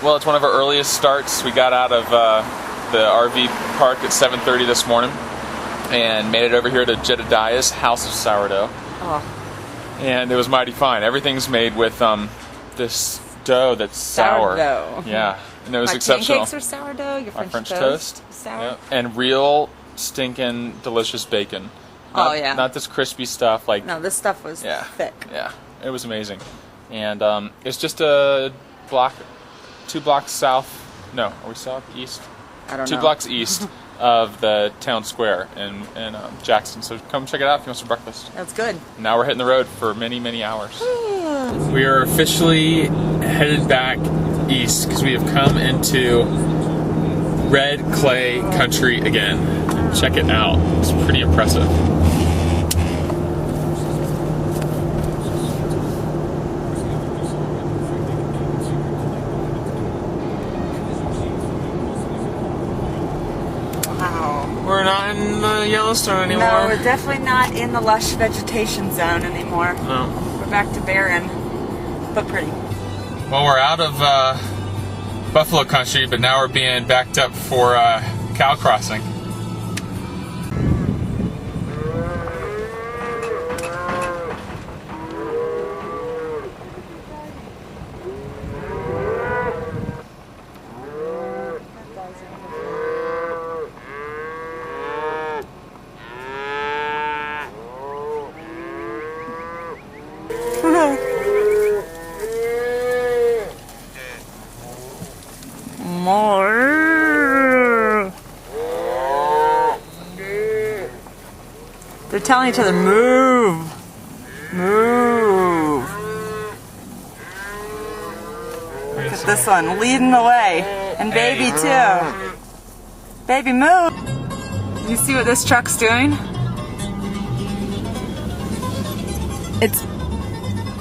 Well, it's one of our earliest starts. We got out of the RV park at 7:30 this morning and made it over here to Jedadiah's House of Sourdough. Oh. And it was mighty fine. Everything's made with this dough that's sour. Sourdough. Yeah, and it was My exceptional. pancakes are sourdough. Your French toast. Sour. Yep. And real stinking delicious bacon. Oh yeah. Not this crispy stuff like. No, this stuff was thick. Yeah, it was amazing. And it's just a block, 2 blocks south. No, are we south, east? I don't know. 2 blocks east of the town square in Jackson. So come check it out if you want some breakfast. That's good. Now we're hitting the road for many, many hours. We are officially headed back east because we have come into red clay country again. Check it out. It's pretty impressive. We're not in the Yellowstone anymore. No, we're definitely not in the lush vegetation zone anymore. No. We're back to barren, but pretty. Well, we're out of buffalo country, but now we're being backed up for cow crossing. More. They're telling each other, move. Move. Look at this one, leading the way. And baby too. Baby, move. You see what this truck's doing?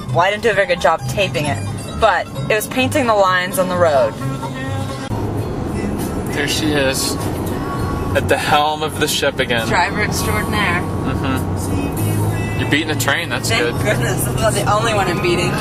Well, I didn't do a very good job taping it, but it was painting the lines on the road. There she is, at the helm of the ship again. Driver extraordinaire. Mm-hmm. You're beating a train, that's good. Thank goodness, I'm not the only one I'm beating.